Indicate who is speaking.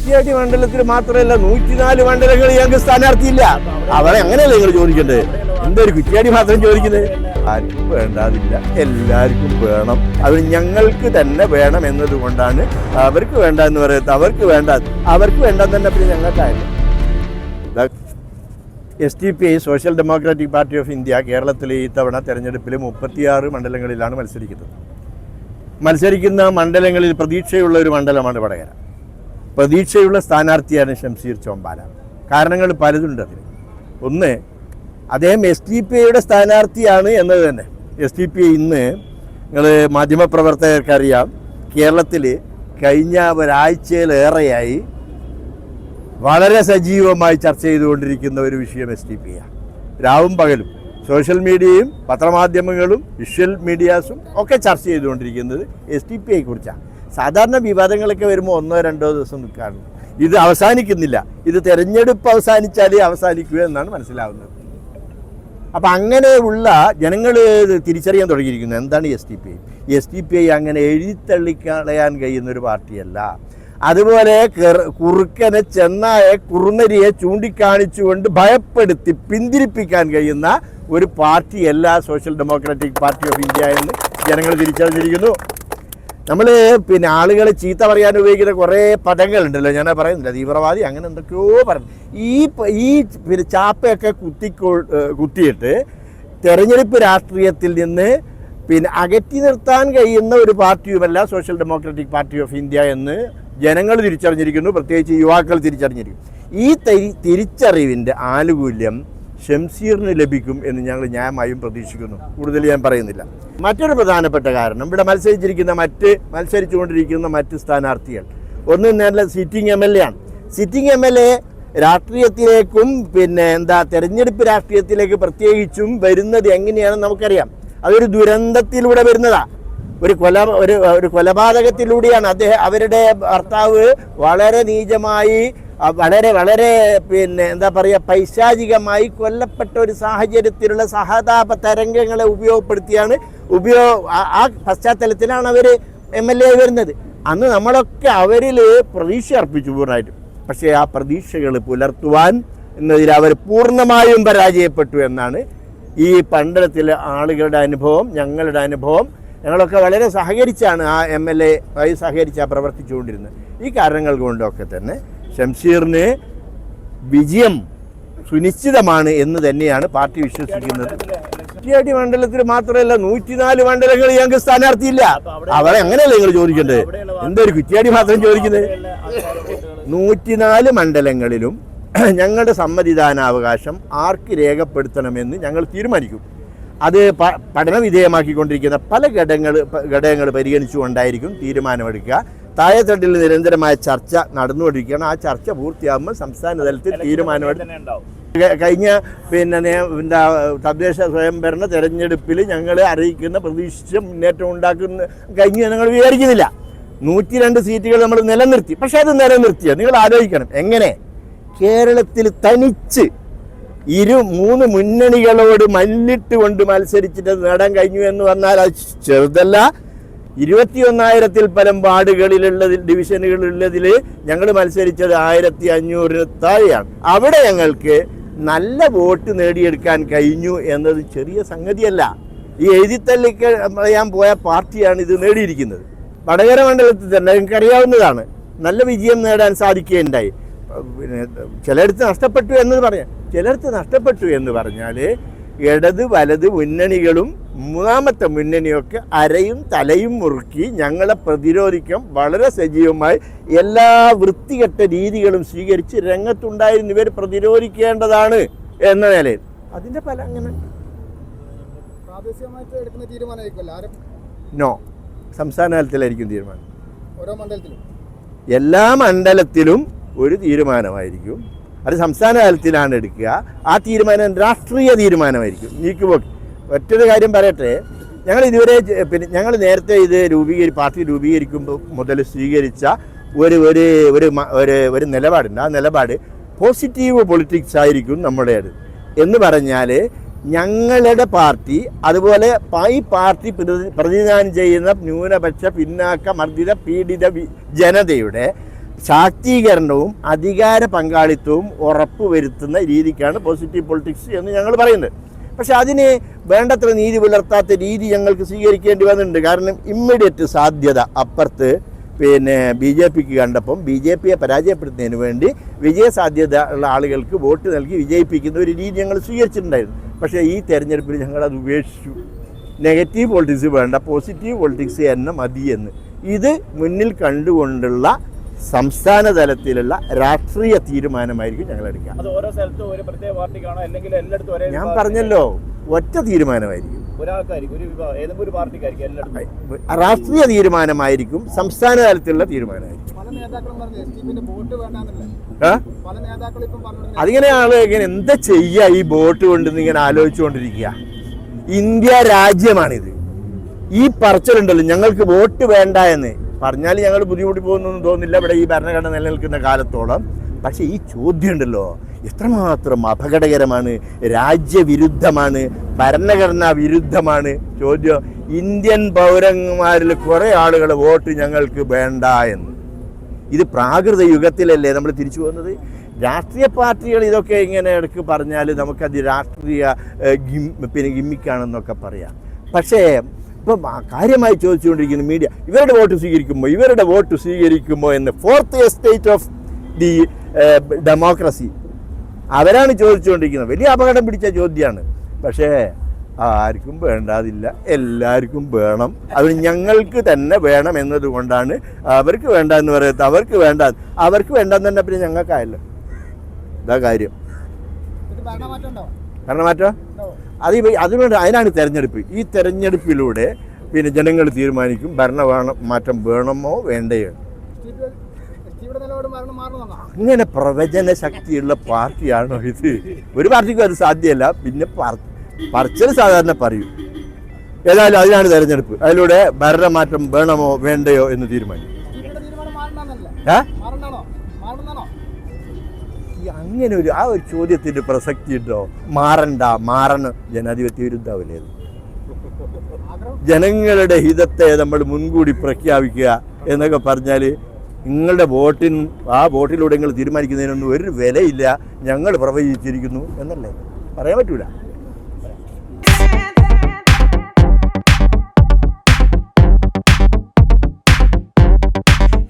Speaker 1: കുറ്റ്യാടി മണ്ഡലത്തിൽ മാത്രമല്ല 104 മണ്ഡലങ്ങളിൽ ഞങ്ങൾക്ക് സ്ഥാനാർത്ഥിയില്ല. അവരെ അങ്ങനെയല്ലേ നിങ്ങൾ ചോദിക്കേണ്ടത്? എന്തൊരു കുറ്റ്യാടി മാത്രം ചോദിക്കുന്നത്? ആർക്കും വേണ്ടാതില്ല, എല്ലാവർക്കും വേണം. അത് ഞങ്ങൾക്ക് തന്നെ വേണം എന്നതുകൊണ്ടാണ് അവർക്ക് വേണ്ട എന്ന് പറയുന്നത്. അവർക്ക് വേണ്ടെന്ന് തന്നെ പിന്നെ ഞങ്ങൾക്കായിരുന്നു. SDPI social democratic party of India കേരളത്തിലെ ഈ തവണ തെരഞ്ഞെടുപ്പിൽ 36 മണ്ഡലങ്ങളിലാണ് മത്സരിക്കുന്ന മണ്ഡലങ്ങളിൽ പ്രതീക്ഷയുള്ള ഒരു മണ്ഡലമാണ് വടകര. പ്രതീക്ഷയുള്ള സ്ഥാനാർത്ഥിയാണ് ഷംസീർ ചോമ്പാല. കാരണങ്ങൾ പലതുണ്ട് അതിന്. ഒന്ന്, അദ്ദേഹം SDPIയുടെ സ്ഥാനാർത്ഥിയാണ് എന്നത് തന്നെ. SDPI ഇന്ന് നിങ്ങൾ മാധ്യമപ്രവർത്തകർക്കറിയാം, കേരളത്തിൽ കഴിഞ്ഞ ഒരാഴ്ചയിലേറെയായി വളരെ സജീവമായി ചർച്ച ചെയ്തുകൊണ്ടിരിക്കുന്ന ഒരു വിഷയം SDPI. രാവും പകലും സോഷ്യൽ മീഡിയയും പത്രമാധ്യമങ്ങളും വിഷ്വൽ മീഡിയാസും ഒക്കെ ചർച്ച ചെയ്തുകൊണ്ടിരിക്കുന്നത് SDPI കുറിച്ചാണ്. സാധാരണ വിവാദങ്ങളൊക്കെ വരുമ്പോൾ 1-2 ദിവസം നിൽക്കാറുണ്ട്. ഇത് അവസാനിക്കുന്നില്ല. ഇത് തെരഞ്ഞെടുപ്പ് അവസാനിച്ചാലേ അവസാനിക്കുക എന്നാണ് മനസ്സിലാവുന്നത്. അപ്പം അങ്ങനെയുള്ള ജനങ്ങൾ തിരിച്ചറിയാൻ തുടങ്ങിയിരിക്കുന്നു എന്താണ് SDPI. SDPI അങ്ങനെ എഴുതിത്തള്ളിക്കളയാൻ കഴിയുന്നൊരു പാർട്ടിയല്ല. അതുപോലെ കുറുക്കനെ ചെന്നായെ കുറുനരിയെ ചൂണ്ടിക്കാണിച്ചുകൊണ്ട് ഭയപ്പെടുത്തി പിന്തിരിപ്പിക്കാൻ കഴിയുന്ന ഒരു പാർട്ടിയല്ല social democratic party of India എന്ന് ജനങ്ങൾ തിരിച്ചറിഞ്ഞിരിക്കുന്നു. നമ്മൾ ആളുകളെ ചീത്ത പറയാൻ ഉപയോഗിക്കുന്ന കുറേ പദങ്ങളുണ്ടല്ലോ, ഞാൻ പറയുന്നില്ല, തീവ്രവാദി അങ്ങനെ എന്തൊക്കെയോ പറഞ്ഞു. ഈ ചാപ്പയൊക്കെ കുത്തിയിട്ട് തെരഞ്ഞെടുപ്പ് രാഷ്ട്രീയത്തിൽ നിന്ന് അകറ്റി നിർത്താൻ കഴിയുന്ന ഒരു പാർട്ടിയുമല്ല social democratic party of India എന്ന് ജനങ്ങൾ തിരിച്ചറിഞ്ഞിരിക്കുന്നു. പ്രത്യേകിച്ച് യുവാക്കൾ തിരിച്ചറിഞ്ഞിരിക്കുന്നു. ഈ തിരിച്ചറിവിൻ്റെ ആനുകൂല്യം ഷംസീറിന് ലഭിക്കും എന്ന് ഞങ്ങൾ ന്യായമായും പ്രതീക്ഷിക്കുന്നു. കൂടുതൽ ഞാൻ പറയുന്നില്ല. മറ്റൊരു പ്രധാനപ്പെട്ട കാരണം, ഇവിടെ മത്സരിച്ചുകൊണ്ടിരിക്കുന്ന മറ്റ് സ്ഥാനാർത്ഥികൾ, ഒന്ന് നല്ല സിറ്റിംഗ് MLA ആണ്. സിറ്റിംഗ് MLA രാഷ്ട്രീയത്തിലേക്കും തെരഞ്ഞെടുപ്പ് രാഷ്ട്രീയത്തിലേക്ക് പ്രത്യേകിച്ചും വരുന്നത് എങ്ങനെയാണെന്ന് നമുക്കറിയാം. അതൊരു ദുരന്തത്തിലൂടെ വരുന്നതാണ്. ഒരു കൊലപാതകത്തിലൂടെയാണ്. അവരുടെ ഭർത്താവ് വളരെ നീചമായി, വളരെ പൈശാചികമായി കൊല്ലപ്പെട്ട ഒരു സാഹചര്യത്തിലുള്ള സഹതാപ തരംഗങ്ങളെ ഉപയോഗപ്പെടുത്തിയാണ് ആ പശ്ചാത്തലത്തിലാണ് അവർ MLA വരുന്നത്. അന്ന് നമ്മളൊക്കെ അവരിൽ പ്രതീക്ഷ അർപ്പിച്ചു പൂർണ്ണമായിട്ടും. പക്ഷേ ആ പ്രതീക്ഷകൾ പുലർത്തുവാൻ എന്നതിൽ അവർ പൂർണ്ണമായും പരാജയപ്പെട്ടു എന്നാണ് ഈ മണ്ഡലത്തിലെ ആളുകളുടെ അനുഭവം, ഞങ്ങളുടെ അനുഭവം. ഞങ്ങളൊക്കെ വളരെ സഹകരിച്ചാണ് ആ MLA ആയി പ്രവർത്തിച്ചുകൊണ്ടിരുന്നത്. ഈ കാരണങ്ങൾ കൊണ്ടൊക്കെ തന്നെ ഷംസീറിന് വിജയം സുനിശ്ചിതമാണ് എന്ന് തന്നെയാണ് പാർട്ടി വിശ്വസിക്കുന്നത്. കുറ്റ്യാടി മണ്ഡലത്തിൽ മാത്രമല്ല 104 മണ്ഡലങ്ങളിൽ ഞങ്ങൾക്ക് സ്ഥാനാർത്ഥിയില്ല. അവരെ അങ്ങനെയല്ലേ നിങ്ങൾ ചോദിക്കേണ്ടത്? എന്തൊരു കുറ്റ്യാടി മാത്രം ചോദിക്കുന്നത്? 104 മണ്ഡലങ്ങളിലും ഞങ്ങളുടെ സമ്മതിദാനാവകാശം ആർക്ക് രേഖപ്പെടുത്തണമെന്ന് ഞങ്ങൾ തീരുമാനിക്കും. അത് പഠന വിധേയമാക്കിക്കൊണ്ടിരിക്കുന്ന പല ഘടകങ്ങൾ പരിഗണിച്ചുകൊണ്ടായിരിക്കും തീരുമാനമെടുക്കുക. താഴെത്തട്ടിൽ നിരന്തരമായ ചർച്ച നടന്നുകൊണ്ടിരിക്കുകയാണ്. ആ ചർച്ച പൂർത്തിയാകുമ്പോൾ സംസ്ഥാന തലത്തിൽ തീരുമാനമെടുക്കും. കഴിഞ്ഞ തദ്ദേശ സ്വയംഭരണ തെരഞ്ഞെടുപ്പിൽ ഞങ്ങൾ അറിയിക്കുന്ന പ്രതീക്ഷിച്ച മുന്നേറ്റം ഉണ്ടാക്കുന്ന കഴിഞ്ഞ് ഞങ്ങൾ വിചാരിക്കുന്നില്ല. 102 സീറ്റുകൾ നമ്മൾ നിലനിർത്തി. പക്ഷേ അത് നിലനിർത്തിയ നിങ്ങൾ ആലോചിക്കണം, എങ്ങനെ കേരളത്തിൽ തനിച്ച് 3 മുന്നണികളോട് മല്ലിട്ട് കൊണ്ട് മത്സരിച്ചിട്ട് നേടാൻ കഴിഞ്ഞു എന്ന് പറഞ്ഞാൽ അത് ചെറുതല്ല. 21,000-ൽ പരം വാർഡുകളിലുള്ളതിൽ ഡിവിഷനുകളുള്ളതിൽ ഞങ്ങൾ മത്സരിച്ചത് 1,500 താഴെയാണ്. അവിടെ ഞങ്ങൾക്ക് നല്ല വോട്ട് നേടിയെടുക്കാൻ കഴിഞ്ഞു എന്നത് ചെറിയ സംഗതിയല്ല. ഈ എഴുതിത്തള്ളിക്കാൻ പോയ പാർട്ടിയാണ് ഇത് നേടിയിരിക്കുന്നത്. വടകര മണ്ഡലത്തിൽ തന്നെ നിങ്ങൾക്കറിയാവുന്നതാണ്, നല്ല വിജയം നേടാൻ സാധിക്കുകയുണ്ടായി. ചിലയിടത്ത് നഷ്ടപ്പെട്ടു എന്ന് പറഞ്ഞാൽ ഇടത് വലത് മുന്നണികളും മൂന്നാമത്തെ മുന്നണിയൊക്കെ അരയും തലയും മുറുക്കി ഞങ്ങളെ പ്രതിരോധിക്കാൻ വളരെ സജീവമായി എല്ലാ വൃത്തികെട്ട രീതികളും സ്വീകരിച്ച് രംഗത്തുണ്ടായിരുന്നു. ഇവർ പ്രതിരോധിക്കേണ്ടതാണ് എന്ന നിലയിൽ അതിൻ്റെ ഫലം അങ്ങനെ നോ സംസ്ഥാന തലത്തിലായിരിക്കും തീരുമാനം. എല്ലാ മണ്ഡലത്തിലും ഒരു തീരുമാനമായിരിക്കും. അത് സംസ്ഥാന തലത്തിലാണ് എടുക്കുക. ആ തീരുമാനം രാഷ്ട്രീയ തീരുമാനമായിരിക്കും. നീക്കുപോക്ക് ഒറ്റൊരു കാര്യം പറയട്ടെ, ഞങ്ങൾ നേരത്തെ ഇത് പാർട്ടി രൂപീകരിക്കുമ്പോൾ മുതൽ സ്വീകരിച്ച ഒരു നിലപാടുണ്ട്. ആ നിലപാട് പോസിറ്റീവ് പൊളിറ്റിക്സ് ആയിരിക്കും നമ്മുടേത് എന്ന് പറഞ്ഞാൽ ഞങ്ങളുടെ പാർട്ടി, അതുപോലെ ഈ പാർട്ടി പ്രതിനിധാനം ചെയ്യുന്ന ന്യൂനപക്ഷ പിന്നാക്ക മർദ്ദിത പീഡിത ജനതയുടെ ശാക്തീകരണവും അധികാര പങ്കാളിത്തവും ഉറപ്പുവരുത്തുന്ന രീതിക്കാണ് പോസിറ്റീവ് പൊളിറ്റിക്സ് എന്ന് ഞങ്ങൾ പറയുന്നത്. പക്ഷെ അതിന് വേണ്ടത്ര നീതി പുലർത്താത്ത രീതി ഞങ്ങൾക്ക് സ്വീകരിക്കേണ്ടി വന്നിട്ടുണ്ട്. കാരണം ഇമ്മീഡിയറ്റ് സാധ്യത അപ്പുറത്ത് ബി ജെ പിക്ക് കണ്ടപ്പം ബി ജെ പിയെ പരാജയപ്പെടുത്തുന്നതിന് വേണ്ടി വിജയസാധ്യത ഉള്ള ആളുകൾക്ക് വോട്ട് നൽകി വിജയിപ്പിക്കുന്ന ഒരു രീതി ഞങ്ങൾ സ്വീകരിച്ചിട്ടുണ്ടായിരുന്നു. പക്ഷേ ഈ തെരഞ്ഞെടുപ്പിൽ ഞങ്ങളത് ഉപേക്ഷിച്ചു. നെഗറ്റീവ് പൊളിറ്റിക്സ് വേണ്ട, പോസിറ്റീവ് പൊളിറ്റിക്സ് തന്നെ മതിയെന്ന്. ഇത് മുന്നിൽ കണ്ടുകൊണ്ടുള്ള സംസ്ഥാന തലത്തിലുള്ള രാഷ്ട്രീയ തീരുമാനമായിരിക്കും ഞങ്ങൾ എടുക്കുക. ഞാൻ പറഞ്ഞല്ലോ, ഒറ്റ തീരുമാനമായിരിക്കും, രാഷ്ട്രീയ തീരുമാനമായിരിക്കും, സംസ്ഥാന തലത്തിലുള്ള തീരുമാനമായിരിക്കും. അതിങ്ങനെ ആള് ഇങ്ങനെ എന്താ ചെയ്യുക ഈ വോട്ട് കൊണ്ട് ഇങ്ങനെ ആലോചിച്ചുകൊണ്ടിരിക്കുക. ഇന്ത്യ രാജ്യമാണിത്. ഈ പറച്ചിലുണ്ടല്ലോ ഞങ്ങൾക്ക് വോട്ട് വേണ്ട എന്ന് പറഞ്ഞാൽ ഞങ്ങൾ ബുദ്ധിമുട്ടി പോകുന്നൊന്നും തോന്നുന്നില്ല ഇവിടെ ഈ ഭരണഘടന നിലനിൽക്കുന്ന കാലത്തോളം. പക്ഷേ ഈ ചോദ്യം ഉണ്ടല്ലോ എത്രമാത്രം അപകടകരമാണ്, രാജ്യവിരുദ്ധമാണ്, ഭരണഘടനാ വിരുദ്ധമാണ് ചോദ്യം. ഇന്ത്യൻ പൗരന്മാരിൽ കുറേ ആളുകൾ വോട്ട് ഞങ്ങൾക്ക് വേണ്ട എന്ന്. ഇത് പ്രാകൃത യുഗത്തിലല്ലേ നമ്മൾ തിരിച്ചു പോകുന്നത്? രാഷ്ട്രീയ പാർട്ടികൾ ഇതൊക്കെ ഇങ്ങനെ ഇടയ്ക്ക് പറഞ്ഞാൽ നമുക്കത് രാഷ്ട്രീയ ഗിമ്മിക്കാണെന്നൊക്കെ പറയാം. പക്ഷേ ഇപ്പം കാര്യമായി ചോദിച്ചുകൊണ്ടിരിക്കുന്ന മീഡിയ ഇവരുടെ വോട്ട് സ്വീകരിക്കുമോ എന്ന് fourth estate of the democracy അവരാണ് ചോദിച്ചുകൊണ്ടിരിക്കുന്നത്. വലിയ അപകടം പിടിച്ച ചോദ്യമാണ്. പക്ഷേ ആർക്കും വേണ്ടാതില്ല, എല്ലാവർക്കും വേണം. അത് ഞങ്ങൾക്ക് തന്നെ വേണം എന്നതുകൊണ്ടാണ് അവർക്ക് വേണ്ട എന്ന് പറയുന്നത്. അവർക്ക് വേണ്ടെന്ന് തന്നെ പിന്നെ ഞങ്ങൾക്കായല്ലോ. ഇതാ കാര്യം. ഭരണമാറ്റം അതിനാണ് തെരഞ്ഞെടുപ്പ്. ഈ തെരഞ്ഞെടുപ്പിലൂടെ ജനങ്ങൾ തീരുമാനിക്കും മാറ്റം വേണമോ വേണ്ടയോ. ഇങ്ങനെ പ്രവചന ശക്തിയുള്ള പാർട്ടിയാണോ ഇത്? ഒരു പാർട്ടിക്കും അത് സാധ്യമല്ല. പിന്നെ പറച്ചിൽ സാധാരണ പറയും. ഏതായാലും അതിനാണ് തെരഞ്ഞെടുപ്പ്. അതിലൂടെ ഭരണമാറ്റം വേണമോ വേണ്ടയോ എന്ന് തീരുമാനിക്കും. അങ്ങനെ ആ ഒരു ചോദ്യത്തിന്റെ പ്രസക്തി ഉണ്ടോ? മാറണം. ജനാധിപത്യ വിരുദ്ധാവില്ലേ? ജനങ്ങളുടെ ഹിതത്തെ നമ്മൾ മുൻകൂടി പ്രഖ്യാപിക്കുക എന്നൊക്കെ പറഞ്ഞാൽ നിങ്ങളുടെ ആ വോട്ടിലൂടെ നിങ്ങൾ തീരുമാനിക്കുന്നതിനൊന്നും ഒരു വിലയില്ല, ഞങ്ങൾ പ്രവചിച്ചിരിക്കുന്നു എന്നല്ലേ പറയാൻ പറ്റൂല.